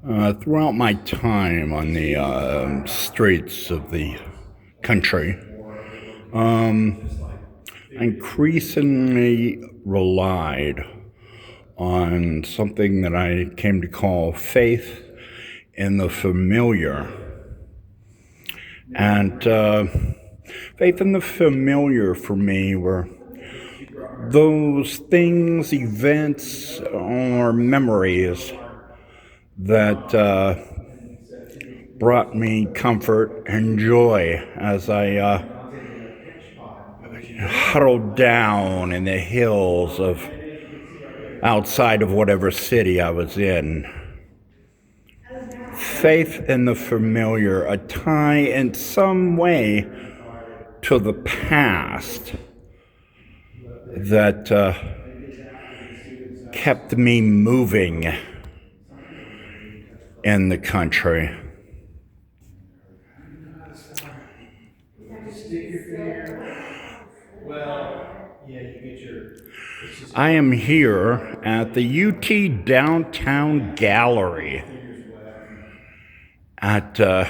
Throughout my time on the streets of the country, I increasingly relied on something that I came to call faith in the familiar. And faith in the familiar for me were those things, events, or memories that brought me comfort and joy as I huddled down in the hills of outside of whatever city I was in. Faith in the familiar, a tie in some way to the past that kept me moving in the country. I am here at the UT Downtown Gallery at the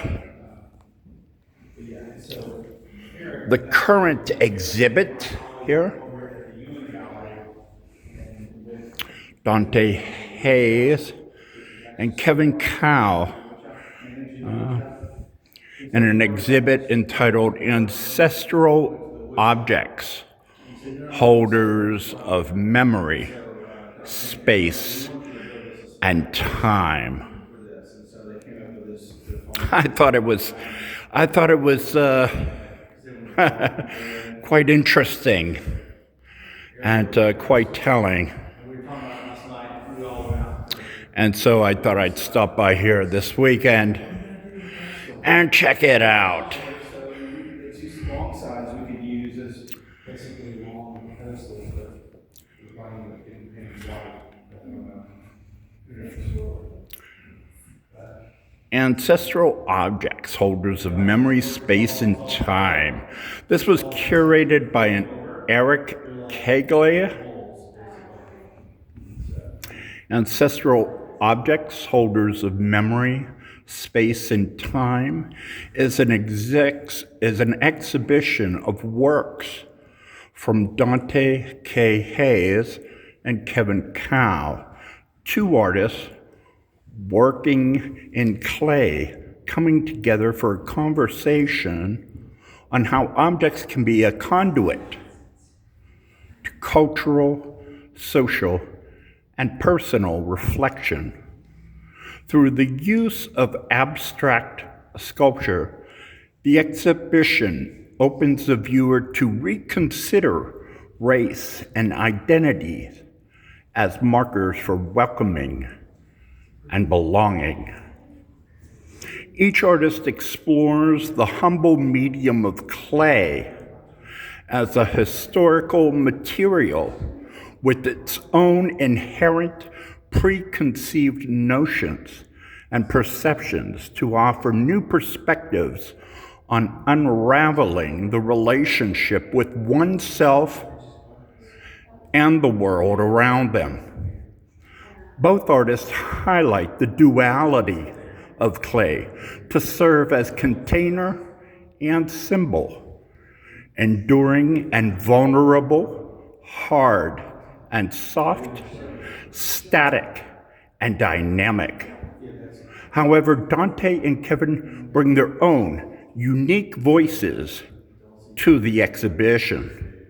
current exhibit here. Donte Hayes and Kevin Cow in an exhibit entitled Ancestral Objects, Holders of Memory, Space, and Time. I thought it was quite interesting and quite telling. And so I thought I'd stop by here this weekend and check it out. Ancestral Objects, Holders of Memory, Space, and Time. This was curated by an Eric Kegley. Ancestral Objects, Holders of Memory, Space, and Time is an exhibition of works from Donte K. Hayes and Kevin Cow, two artists working in clay, coming together for a conversation on how objects can be a conduit to cultural, social, and personal reflection. Through the use of abstract sculpture, the exhibition opens the viewer to reconsider race and identity as markers for welcoming and belonging. Each artist explores the humble medium of clay as a historical material with its own inherent preconceived notions and perceptions to offer new perspectives on unraveling the relationship with oneself and the world around them. Both artists highlight the duality of clay to serve as container and symbol, enduring and vulnerable, hard and soft, static and dynamic. However, Donte and Kevin bring their own unique voices to the exhibition.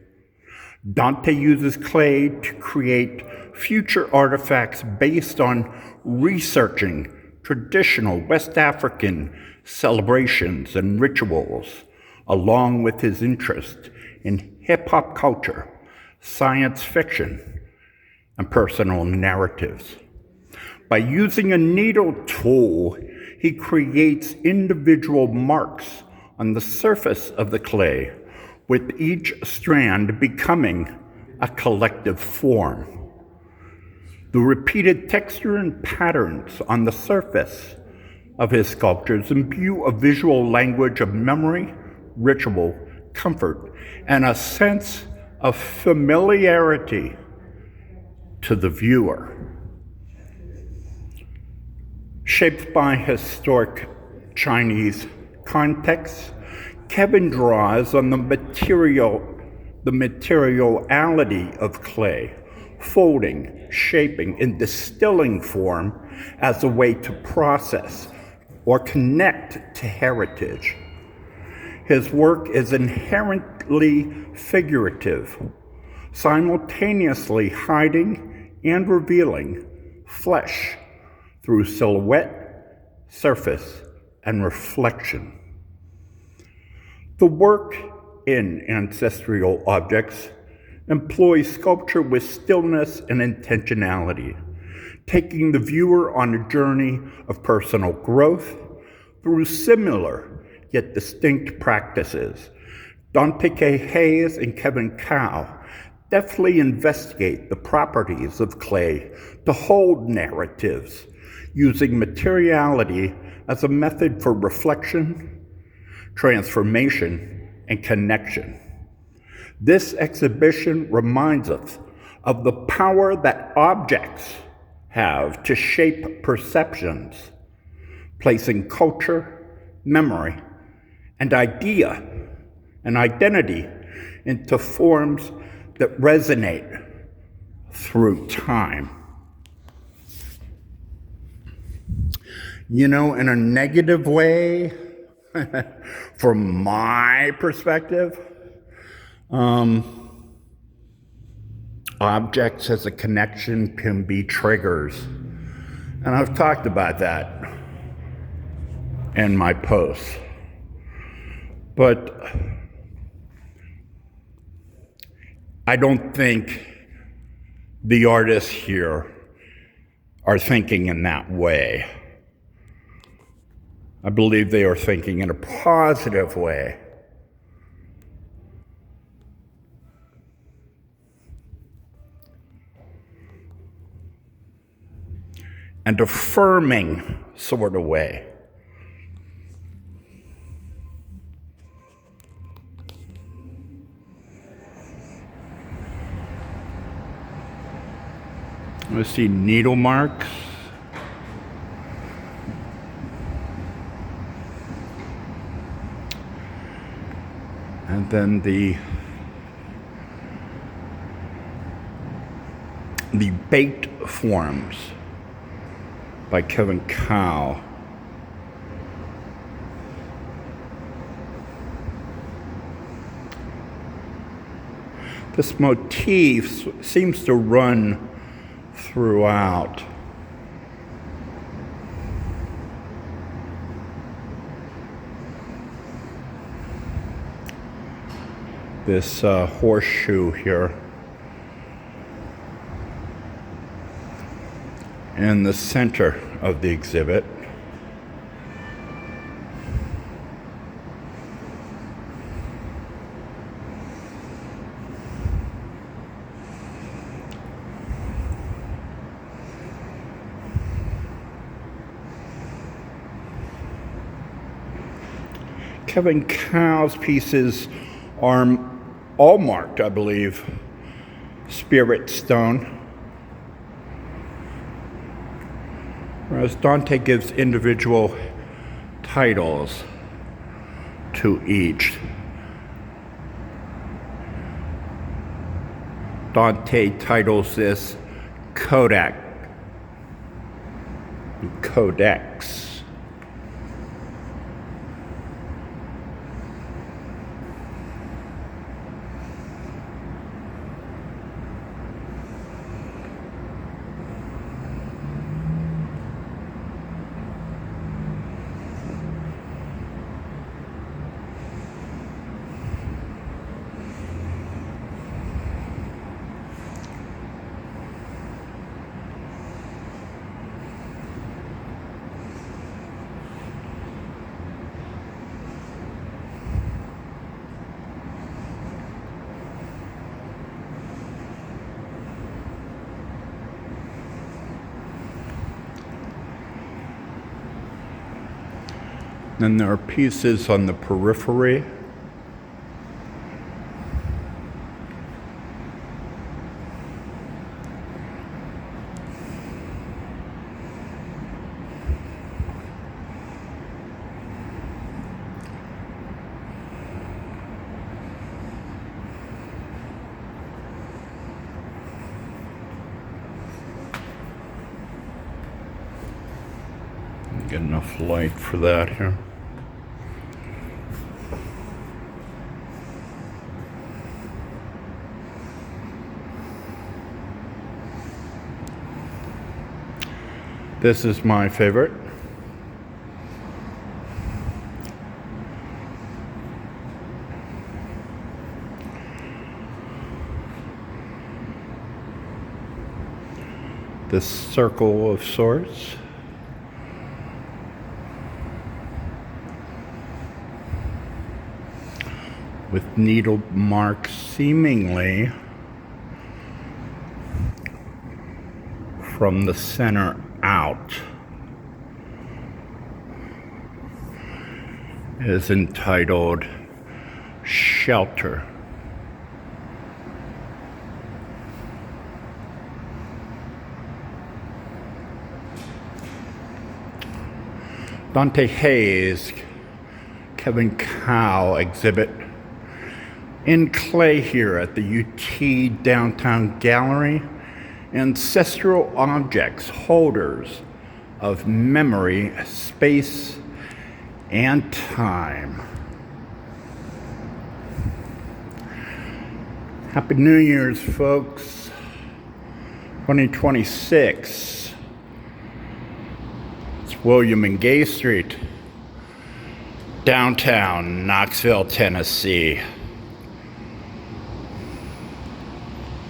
Donte uses clay to create future artifacts based on researching traditional West African celebrations and rituals, along with his interest in hip-hop culture, science fiction, and personal narratives. By using a needle tool, he creates individual marks on the surface of the clay, with each strand becoming a collective form. The repeated texture and patterns on the surface of his sculptures imbue a visual language of memory, ritual, comfort, and a sense of familiarity to the viewer. Shaped by historic Chinese context, Kevin draws on the materiality of clay, folding, shaping, and distilling form as a way to process or connect to heritage. His work is inherently figurative, simultaneously hiding and revealing flesh through silhouette, surface, and reflection. The work in ancestral objects employs sculpture with stillness and intentionality, taking the viewer on a journey of personal growth through similar yet distinct practices. Donte K. Hayes and Kevin Cow deftly investigate the properties of clay to hold narratives, using materiality as a method for reflection, transformation, and connection. This exhibition reminds us of the power that objects have to shape perceptions, placing culture, memory, and idea and identity into forms that resonate through time. In a negative way, from my perspective, objects as a connection can be triggers. And I've talked about that in my posts. But I don't think the artists here are thinking in that way. I believe they are thinking in a positive way. And affirming sort of way. Let's see, needle marks. And then the baked forms by Kevin Cow. This motif seems to run throughout. This horseshoe here. In the center of the exhibit. Kevin Cow's pieces are all marked, I believe, spirit stone. Whereas Donte gives individual titles to each. Donte titles this Kodak, Codex. Then there are pieces on the periphery. get enough light for that here. This is my favorite. This circle of sorts. With needle marks seemingly from the center out, is entitled Shelter. Donte Hayes, Kevin Cow exhibit in clay here at the UT Downtown Gallery. Ancestral objects, holders of memory, space, and time. Happy New Year's, folks. 2026. William and Gay Street, downtown Knoxville, Tennessee.